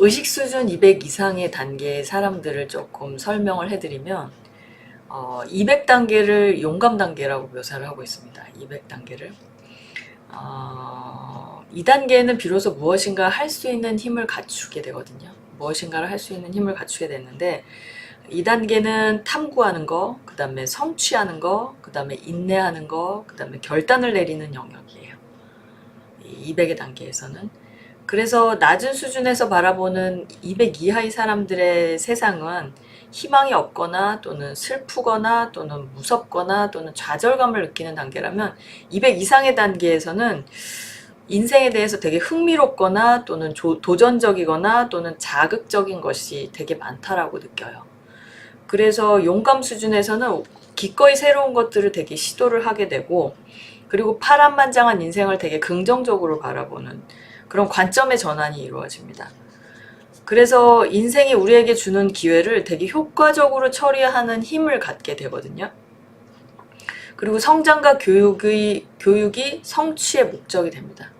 의식 수준 200 이상의 단계의 사람들을 조금 설명을 해드리면 200단계를 용감 단계라고 묘사를 하고 있습니다. 200단계를. 이 단계는 비로소 무엇인가 할 수 있는 힘을 갖추게 되거든요. 무엇인가를 할 수 있는 힘을 갖추게 되는데, 이 단계는 탐구하는 거, 그 다음에 성취하는 거, 그 다음에 인내하는 거, 그 다음에 결단을 내리는 영역이에요. 이 200의 단계에서는. 그래서 낮은 수준에서 바라보는 200 이하의 사람들의 세상은 희망이 없거나 또는 슬프거나 또는 무섭거나 또는 좌절감을 느끼는 단계라면, 200 이상의 단계에서는 인생에 대해서 되게 흥미롭거나 또는 도전적이거나 또는 자극적인 것이 되게 많다라고 느껴요. 그래서 용감 수준에서는 기꺼이 새로운 것들을 되게 시도를 하게 되고, 그리고 파란만장한 인생을 되게 긍정적으로 바라보는 그런 관점의 전환이 이루어집니다. 그래서 인생이 우리에게 주는 기회를 되게 효과적으로 처리하는 힘을 갖게 되거든요. 그리고 성장과 교육이 성취의 목적이 됩니다.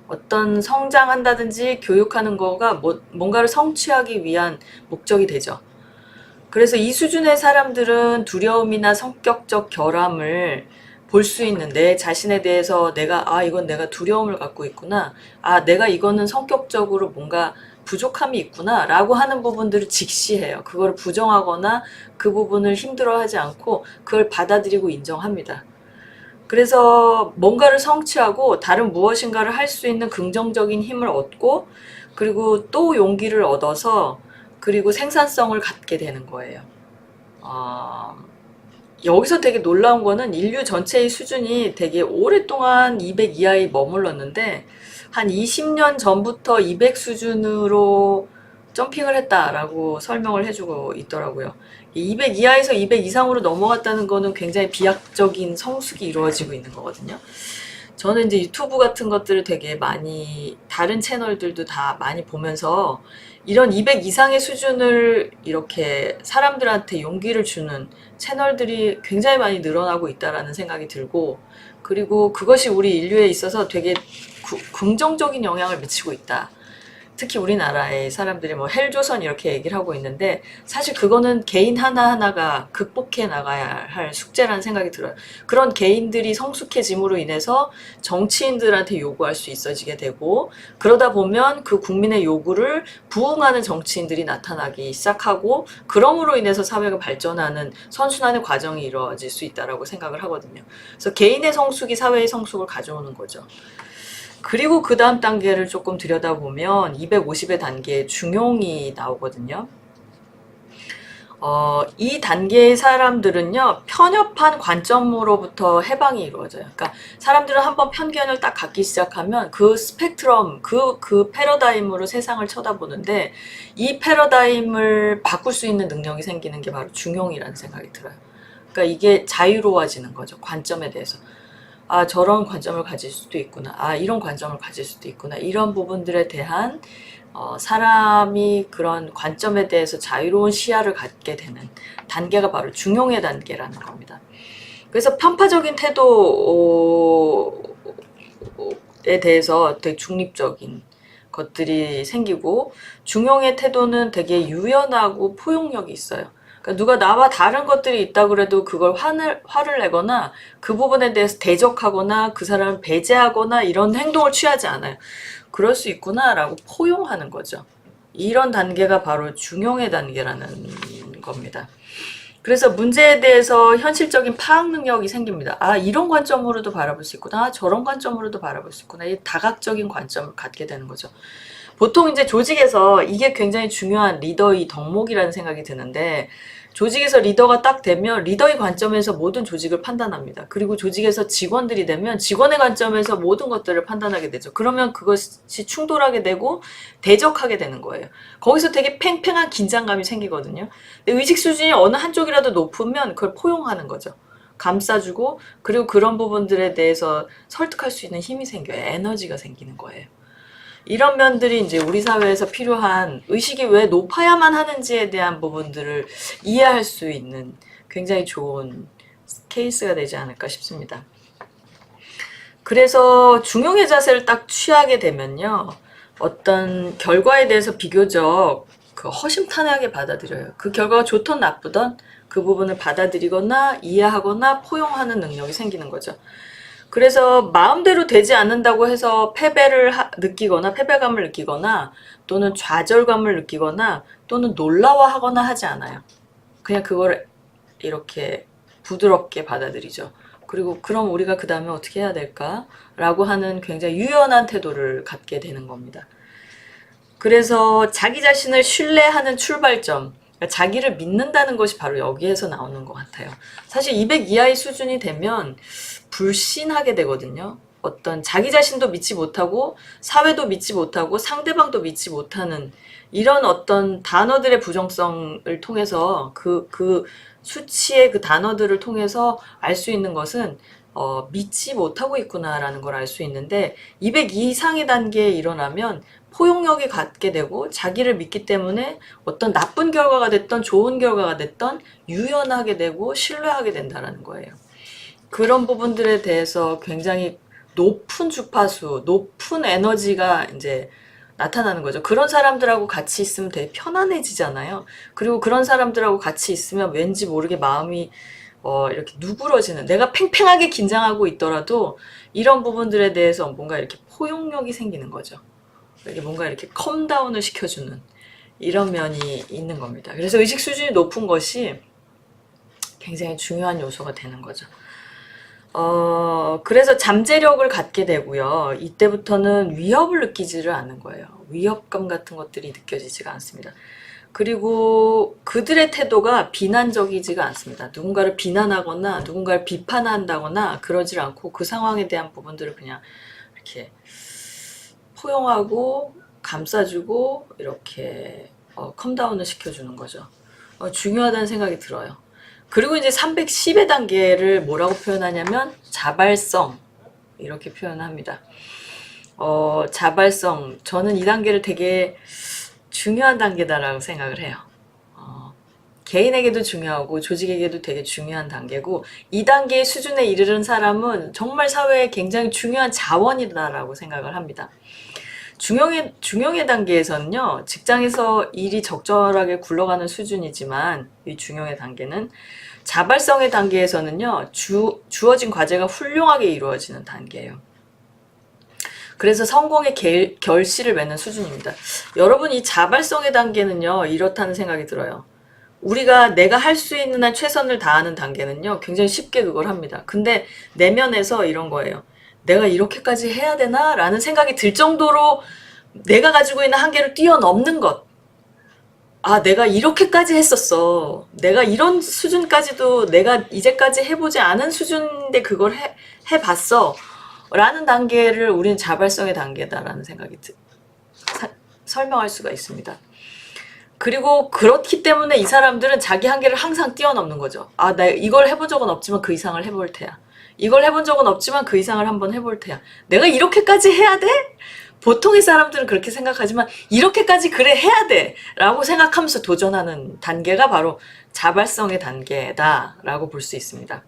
어떤 성장한다든지 교육하는 거가 뭔가를 성취하기 위한 목적이 되죠. 그래서 이 수준의 사람들은 두려움이나 성격적 결함을 볼 수 있는, 내 자신에 대해서 이건 내가 두려움을 갖고 있구나, 내가 이거는 성격적으로 뭔가 부족함이 있구나 라고 하는 부분들을 직시해요. 그걸 부정하거나 그 부분을 힘들어하지 않고 그걸 받아들이고 인정합니다. 그래서 뭔가를 성취하고 다른 무엇인가를 할 수 있는 긍정적인 힘을 얻고, 그리고 또 용기를 얻어서 그리고 생산성을 갖게 되는 거예요. 여기서 되게 놀라운 거는 인류 전체의 수준이 되게 오랫동안 200 이하에 머물렀는데, 한 20년 전부터 200 수준으로 점핑을 했다라고 설명을 해주고 있더라고요. 200 이하에서 200 이상으로 넘어갔다는 거는 굉장히 비약적인 성숙이 이루어지고 있는 거거든요. 저는 이제 유튜브 같은 것들을 되게 많이, 다른 채널들도 다 많이 보면서 이런 200 이상의 수준을 이렇게 사람들한테 용기를 주는 채널들이 굉장히 많이 늘어나고 있다라는 생각이 들고, 그리고 그것이 우리 인류에 있어서 되게 긍정적인 영향을 미치고 있다. 특히 우리나라의 사람들이 뭐 헬조선 이렇게 얘기를 하고 있는데, 사실 그거는 개인 하나하나가 극복해 나가야 할 숙제라는 생각이 들어요. 그런 개인들이 성숙해짐으로 인해서 정치인들한테 요구할 수 있어지게 되고, 그러다 보면 그 국민의 요구를 부응하는 정치인들이 나타나기 시작하고, 그럼으로 인해서 사회가 발전하는 선순환의 과정이 이루어질 수 있다고 생각을 하거든요. 그래서 개인의 성숙이 사회의 성숙을 가져오는 거죠. 그리고 그 다음 단계를 조금 들여다보면 250의 단계에 중용이 나오거든요. 이 단계의 사람들은요, 편협한 관점으로부터 해방이 이루어져요. 그러니까 사람들은 한번 편견을 딱 갖기 시작하면 그 스펙트럼, 그 패러다임으로 세상을 쳐다보는데, 이 패러다임을 바꿀 수 있는 능력이 생기는 게 바로 중용이라는 생각이 들어요. 그러니까 이게 자유로워지는 거죠. 관점에 대해서. 저런 관점을 가질 수도 있구나. 이런 관점을 가질 수도 있구나. 이런 부분들에 대한 사람이 그런 관점에 대해서 자유로운 시야를 갖게 되는 단계가 바로 중용의 단계라는 겁니다. 그래서 편파적인 태도에 대해서 되게 중립적인 것들이 생기고, 중용의 태도는 되게 유연하고 포용력이 있어요. 그러니까 누가 나와 다른 것들이 있다 그래도 그걸 화를 내거나 그 부분에 대해서 대적하거나 그 사람을 배제하거나 이런 행동을 취하지 않아요. 그럴 수 있구나 라고 포용하는 거죠. 이런 단계가 바로 중용의 단계라는 겁니다. 그래서 문제에 대해서 현실적인 파악 능력이 생깁니다. 이런 관점으로도 바라볼 수 있구나. 저런 관점으로도 바라볼 수 있구나. 이 다각적인 관점을 갖게 되는 거죠. 보통 이제 조직에서 이게 굉장히 중요한 리더의 덕목이라는 생각이 드는데, 조직에서 리더가 딱 되면 리더의 관점에서 모든 조직을 판단합니다. 그리고 조직에서 직원들이 되면 직원의 관점에서 모든 것들을 판단하게 되죠. 그러면 그것이 충돌하게 되고 대적하게 되는 거예요. 거기서 되게 팽팽한 긴장감이 생기거든요. 근데 의식 수준이 어느 한쪽이라도 높으면 그걸 포용하는 거죠. 감싸주고, 그리고 그런 부분들에 대해서 설득할 수 있는 힘이 생겨요. 에너지가 생기는 거예요. 이런 면들이 이제 우리 사회에서 필요한, 의식이 왜 높아야만 하는지에 대한 부분들을 이해할 수 있는 굉장히 좋은 케이스가 되지 않을까 싶습니다. 그래서 중용의 자세를 딱 취하게 되면요, 어떤 결과에 대해서 비교적 허심탄회하게 받아들여요. 그 결과가 좋든 나쁘든 그 부분을 받아들이거나 이해하거나 포용하는 능력이 생기는 거죠. 그래서 마음대로 되지 않는다고 해서 패배를 느끼거나 패배감을 느끼거나 또는 좌절감을 느끼거나 또는 놀라워하거나 하지 않아요. 그냥 그걸 이렇게 부드럽게 받아들이죠. 그리고 그럼 우리가 그 다음에 어떻게 해야 될까? 라고 하는 굉장히 유연한 태도를 갖게 되는 겁니다. 그래서 자기 자신을 신뢰하는 출발점, 그러니까 자기를 믿는다는 것이 바로 여기에서 나오는 것 같아요. 사실 200 이하의 수준이 되면 불신하게 되거든요. 어떤 자기 자신도 믿지 못하고 사회도 믿지 못하고 상대방도 믿지 못하는 이런 어떤 단어들의 부정성을 통해서 그 수치의 그 단어들을 통해서 알 수 있는 것은 믿지 못하고 있구나라는 걸 알 수 있는데 200 이상의 단계에 일어나면 포용력이 갖게 되고 자기를 믿기 때문에 어떤 나쁜 결과가 됐던 좋은 결과가 됐던 유연하게 되고 신뢰하게 된다는 거예요. 그런 부분들에 대해서 굉장히 높은 주파수, 높은 에너지가 이제 나타나는 거죠. 그런 사람들하고 같이 있으면 되게 편안해지잖아요. 그리고 그런 사람들하고 같이 있으면 왠지 모르게 마음이 이렇게 누그러지는, 내가 팽팽하게 긴장하고 있더라도 이런 부분들에 대해서 뭔가 이렇게 포용력이 생기는 거죠. 이렇게 뭔가 이렇게 컴다운을 시켜주는 이런 면이 있는 겁니다. 그래서 의식 수준이 높은 것이 굉장히 중요한 요소가 되는 거죠. 그래서 잠재력을 갖게 되고요. 이때부터는 위협을 느끼지를 않는 거예요. 위협감 같은 것들이 느껴지지가 않습니다. 그리고 그들의 태도가 비난적이지가 않습니다. 누군가를 비난하거나 누군가를 비판한다거나 그러질 않고 그 상황에 대한 부분들을 그냥 이렇게 포용하고 감싸주고 이렇게 컴다운을 시켜주는 거죠. 중요하다는 생각이 들어요. 그리고 이제 310의 단계를 뭐라고 표현하냐면 자발성 이렇게 표현합니다. 자발성, 저는 이 단계를 되게 중요한 단계다라고 생각을 해요. 개인에게도 중요하고 조직에게도 되게 중요한 단계고 이 단계의 수준에 이르는 사람은 정말 사회에 굉장히 중요한 자원이다라고 생각을 합니다. 중용의 단계에서는요, 직장에서 일이 적절하게 굴러가는 수준이지만 이 중용의 단계는 자발성의 단계에서는요, 주어진 과제가 훌륭하게 이루어지는 단계예요. 그래서 성공의 결실을 맺는 수준입니다. 여러분, 이 자발성의 단계는요, 이렇다는 생각이 들어요. 우리가 내가 할 수 있는 한 최선을 다하는 단계는요, 굉장히 쉽게 그걸 합니다. 근데 내면에서 이런 거예요. 내가 이렇게까지 해야 되나? 라는 생각이 들 정도로 내가 가지고 있는 한계를 뛰어넘는 것. 아, 내가 이렇게까지 했었어. 내가 이런 수준까지도 내가 이제까지 해보지 않은 수준인데 그걸 해봤어. 라는 단계를 우리는 자발성의 단계다라는 생각이 설명할 수가 있습니다. 그리고 그렇기 때문에 이 사람들은 자기 한계를 항상 뛰어넘는 거죠. 아, 나 이걸 해본 적은 없지만 그 이상을 해볼 테야. 이걸 해본 적은 없지만 그 이상을 한번 해볼 테야. 내가 이렇게까지 해야 돼? 보통의 사람들은 그렇게 생각하지만 이렇게까지 그래 해야 돼 라고 생각하면서 도전하는 단계가 바로 자발성의 단계다라고 볼 수 있습니다.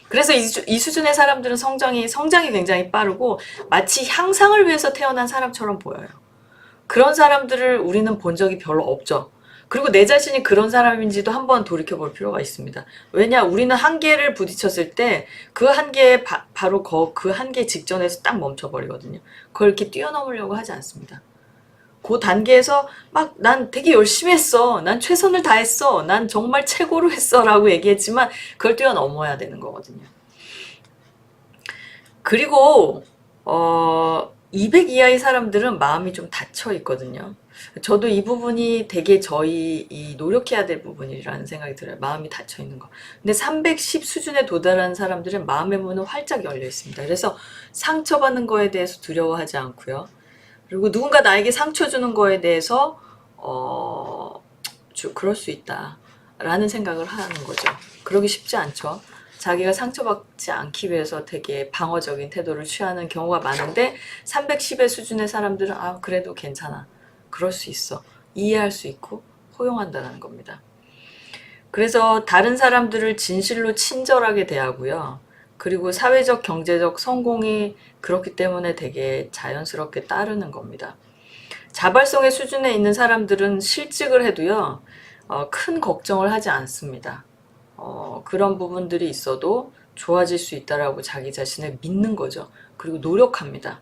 그래서 이 수준의 사람들은 성장이 굉장히 빠르고 마치 향상을 위해서 태어난 사람처럼 보여요. 그런 사람들을 우리는 본 적이 별로 없죠. 그리고 내 자신이 그런 사람인지도 한번 돌이켜볼 필요가 있습니다. 왜냐, 우리는 한계를 부딪혔을 때 그 한계에 바로 그 한계 직전에서 딱 멈춰버리거든요. 그걸 이렇게 뛰어넘으려고 하지 않습니다. 그 단계에서 막 난 되게 열심히 했어. 난 최선을 다했어. 난 정말 최고로 했어. 라고 얘기했지만 그걸 뛰어넘어야 되는 거거든요. 그리고 200 이하의 사람들은 마음이 좀 닫혀 있거든요. 저도 이 부분이 되게 이 노력해야 될 부분이라는 생각이 들어요. 마음이 닫혀 있는 거. 근데 310 수준에 도달한 사람들은 마음의 문은 활짝 열려 있습니다. 그래서 상처받는 거에 대해서 두려워하지 않고요. 그리고 누군가 나에게 상처 주는 거에 대해서 그럴 수 있다 라는 생각을 하는 거죠. 그러기 쉽지 않죠. 자기가 상처받지 않기 위해서 되게 방어적인 태도를 취하는 경우가 많은데 310의 수준의 사람들은 그래도 괜찮아. 그럴 수 있어. 이해할 수 있고 포용한다는 겁니다. 그래서 다른 사람들을 진실로 친절하게 대하고요. 그리고 사회적, 경제적 성공이 그렇기 때문에 되게 자연스럽게 따르는 겁니다. 자발성의 수준에 있는 사람들은 실직을 해도요, 큰 걱정을 하지 않습니다. 그런 부분들이 있어도 좋아질 수 있다라고 자기 자신을 믿는 거죠. 그리고 노력합니다.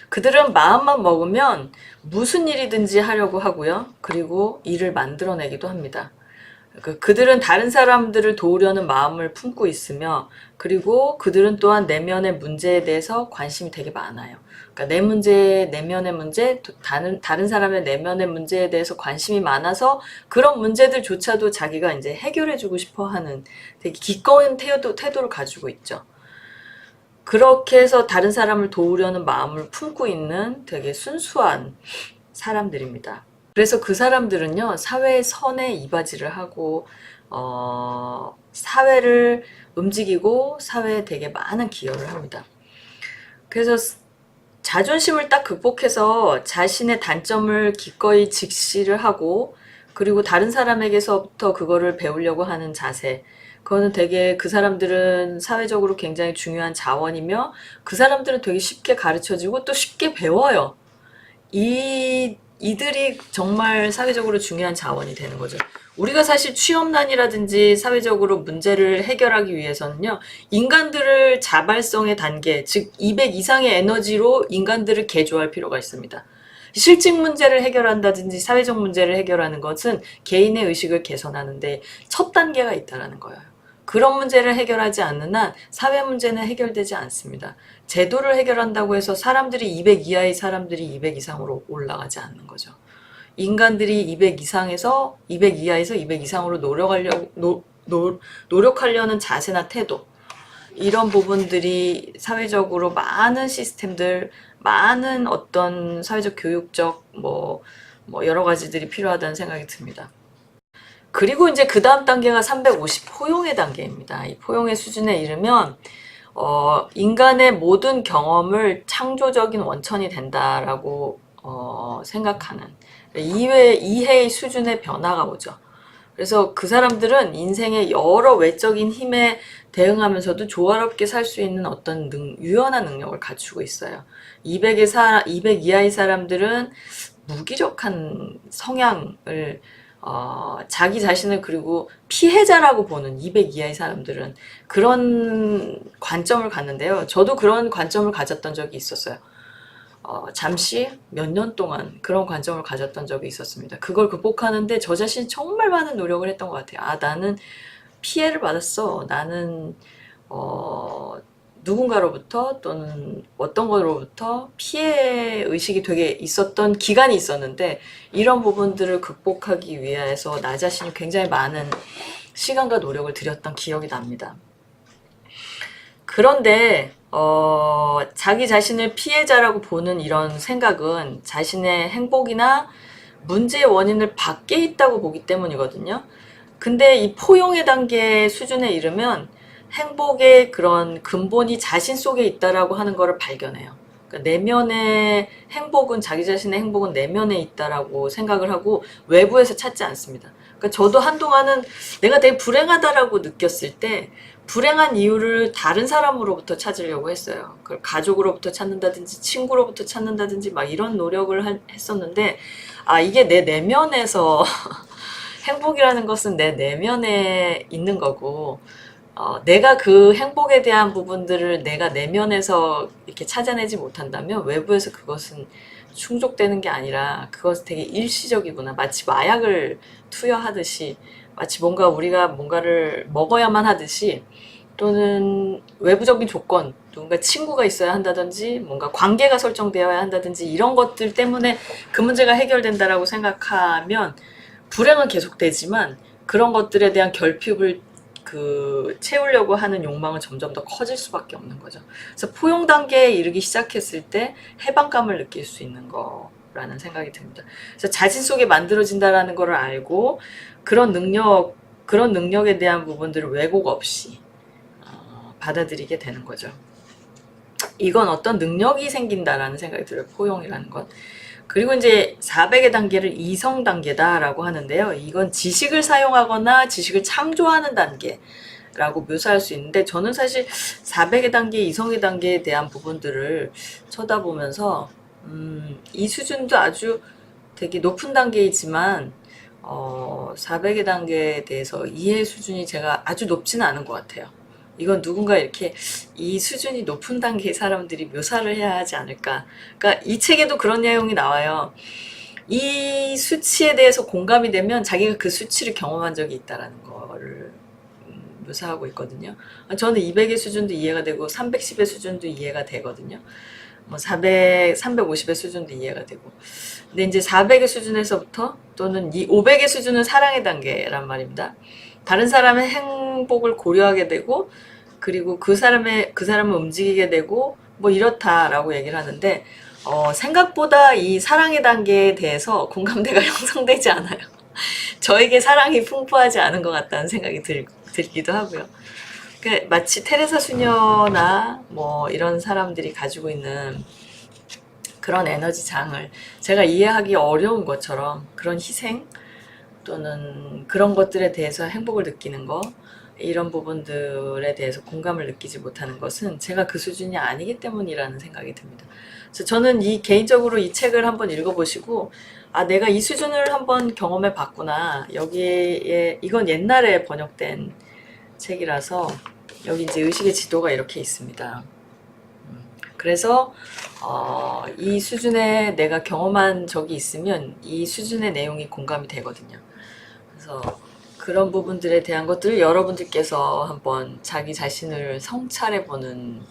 그들은 마음만 먹으면 무슨 일이든지 하려고 하고요. 그리고 일을 만들어내기도 합니다. 그들은 다른 사람들을 도우려는 마음을 품고 있으며, 그리고 그들은 또한 내면의 문제에 대해서 관심이 되게 많아요. 그러니까 내 문제, 내면의 문제, 다른 사람의 내면의 문제에 대해서 관심이 많아서 그런 문제들조차도 자기가 이제 해결해주고 싶어 하는 되게 기꺼운 태도를 가지고 있죠. 그렇게 해서 다른 사람을 도우려는 마음을 품고 있는 되게 순수한 사람들입니다. 그래서 그 사람들은요, 사회의 선에 이바지를 하고, 사회를 움직이고, 사회에 되게 많은 기여를 합니다. 그래서 자존심을 딱 극복해서 자신의 단점을 기꺼이 직시를 하고, 그리고 다른 사람에게서부터 그거를 배우려고 하는 자세. 그거는 되게 그 사람들은 사회적으로 굉장히 중요한 자원이며, 그 사람들은 되게 쉽게 가르쳐지고 또 쉽게 배워요. 이들이 정말 사회적으로 중요한 자원이 되는 거죠. 우리가 사실 취업난이라든지 사회적으로 문제를 해결하기 위해서는요, 인간들을 자발성의 단계, 즉 200 이상의 에너지로 인간들을 개조할 필요가 있습니다. 실직 문제를 해결한다든지 사회적 문제를 해결하는 것은 개인의 의식을 개선하는데 첫 단계가 있다는 거예요. 그런 문제를 해결하지 않는 한 사회 문제는 해결되지 않습니다. 제도를 해결한다고 해서 사람들이 200 이하의 사람들이 200 이상으로 올라가지 않는 거죠. 인간들이 200 이상에서 200 이하에서 200 이상으로 노력하려는 자세나 태도, 이런 부분들이 사회적으로 많은 시스템들, 많은 어떤 사회적 교육적 여러 가지들이 필요하다는 생각이 듭니다. 그리고 이제 그 다음 단계가 350 포용의 단계입니다. 이 포용의 수준에 이르면 인간의 모든 경험을 창조적인 원천이 된다라고 생각하는 이해의 수준의 변화가 오죠. 그래서 그 사람들은 인생의 여러 외적인 힘에 대응하면서도 조화롭게 살 수 있는 어떤 유연한 능력을 갖추고 있어요. 200 이하의 사람들은 무기력한 성향을 자기 자신을 그리고 피해자라고 보는 200 이하의 사람들은 그런 관점을 갖는데요. 저도 그런 관점을 가졌던 적이 있었어요. 잠시 몇 년 동안 그런 관점을 가졌던 적이 있었습니다. 그걸 극복하는데 저 자신이 정말 많은 노력을 했던 것 같아요. 나는 피해를 받았어. 나는 누군가로부터 또는 어떤 거로부터 피해 의식이 되게 있었던 기간이 있었는데, 이런 부분들을 극복하기 위해서 나 자신이 굉장히 많은 시간과 노력을 들였던 기억이 납니다. 그런데 자기 자신을 피해자라고 보는 이런 생각은 자신의 행복이나 문제의 원인을 밖에 있다고 보기 때문이거든요. 근데 이 포용의 단계 수준에 이르면 행복의 그런 근본이 자신 속에 있다라고 하는 것을 발견해요. 그러니까 내면의 행복은, 자기 자신의 행복은 내면에 있다라고 생각을 하고 외부에서 찾지 않습니다. 그러니까 저도 한동안은 내가 되게 불행하다라고 느꼈을 때 불행한 이유를 다른 사람으로부터 찾으려고 했어요. 그걸 가족으로부터 찾는다든지 친구로부터 찾는다든지 막 이런 노력을 했었는데, 이게 내 내면에서 행복이라는 것은 내 내면에 있는 거고, 내가 그 행복에 대한 부분들을 내가 내면에서 이렇게 찾아내지 못한다면 외부에서 그것은 충족되는 게 아니라 그것은 되게 일시적이구나. 마치 마약을 투여하듯이, 마치 우리가 뭔가를 먹어야만 하듯이, 또는 외부적인 조건, 누군가 친구가 있어야 한다든지 뭔가 관계가 설정되어야 한다든지 이런 것들 때문에 그 문제가 해결된다라고 생각하면 불행은 계속되지만 그런 것들에 대한 결핍을 채우려고 하는 욕망은 점점 더 커질 수밖에 없는 거죠. 그래서 포용 단계에 이르기 시작했을 때 해방감을 느낄 수 있는 거라는 생각이 듭니다. 그래서 자신 속에 만들어진다라는 걸 알고 그런 능력에 대한 부분들을 왜곡 없이 받아들이게 되는 거죠. 이건 어떤 능력이 생긴다라는 생각이 들어요. 포용이라는 건. 그리고 이제 400의 단계를 이성 단계다라고 하는데요. 이건 지식을 사용하거나 지식을 창조하는 단계라고 묘사할 수 있는데, 저는 사실 400의 단계, 이성의 단계에 대한 부분들을 쳐다보면서 이 수준도 아주 되게 높은 단계이지만 400의 단계에 대해서 이해 수준이 제가 아주 높지는 않은 것 같아요. 이건 누군가 이렇게 이 수준이 높은 단계의 사람들이 묘사를 해야 하지 않을까. 그러니까 이 책에도 그런 내용이 나와요. 이 수치에 대해서 공감이 되면 자기가 그 수치를 경험한 적이 있다라는 거를 묘사하고 있거든요. 저는 200의 수준도 이해가 되고 310의 수준도 이해가 되거든요. 뭐 400, 350의 수준도 이해가 되고. 근데 이제 400의 수준에서부터 또는 이 500의 수준은 사랑의 단계란 말입니다. 다른 사람의 행복을 고려하게 되고 그리고 그 사람을 움직이게 되고 뭐 이렇다라고 얘기를 하는데 생각보다 이 사랑의 단계에 대해서 공감대가 형성되지 않아요. 저에게 사랑이 풍부하지 않은 것 같다는 생각이 들기도 하고요. 그러니까 마치 테레사 수녀나 뭐 이런 사람들이 가지고 있는 그런 에너지 장을 제가 이해하기 어려운 것처럼 그런 희생 또는 그런 것들에 대해서 행복을 느끼는 거 이런 부분들에 대해서 공감을 느끼지 못하는 것은 제가 그 수준이 아니기 때문이라는 생각이 듭니다. 그래서 저는 개인적으로 이 책을 한번 읽어보시고 내가 이 수준을 한번 경험해 봤구나. 여기에 이건 옛날에 번역된 책이라서 여기 이제 의식의 지도가 이렇게 있습니다. 그래서 이 수준에 내가 경험한 적이 있으면 이 수준의 내용이 공감이 되거든요. 그래서 그런 부분들에 대한 것들을 여러분들께서 한번 자기 자신을 성찰해보는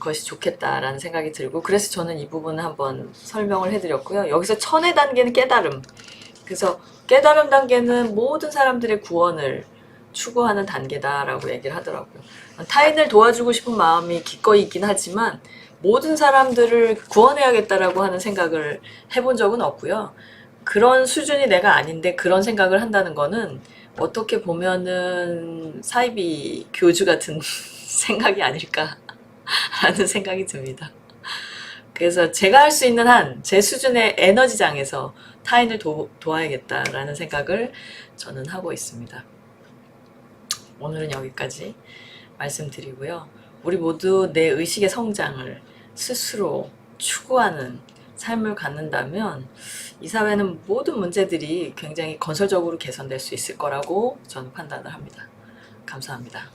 것이 좋겠다라는 생각이 들고 그래서 저는 이 부분을 한번 설명을 해드렸고요. 여기서 천의 단계는 깨달음. 그래서 깨달음 단계는 모든 사람들의 구원을 추구하는 단계다라고 얘기를 하더라고요. 타인을 도와주고 싶은 마음이 기꺼이 있긴 하지만 모든 사람들을 구원해야겠다라고 하는 생각을 해본 적은 없고요. 그런 수준이 내가 아닌데 그런 생각을 한다는 거는 어떻게 보면은 사이비 교주 같은 생각이 아닐까라는 생각이 듭니다. 그래서 제가 할 수 있는 한 제 수준의 에너지장에서 타인을 도와야겠다라는 생각을 저는 하고 있습니다. 오늘은 여기까지 말씀드리고요. 우리 모두 내 의식의 성장을 스스로 추구하는 삶을 갖는다면 이 사회는 모든 문제들이 굉장히 건설적으로 개선될 수 있을 거라고 저는 판단을 합니다. 감사합니다.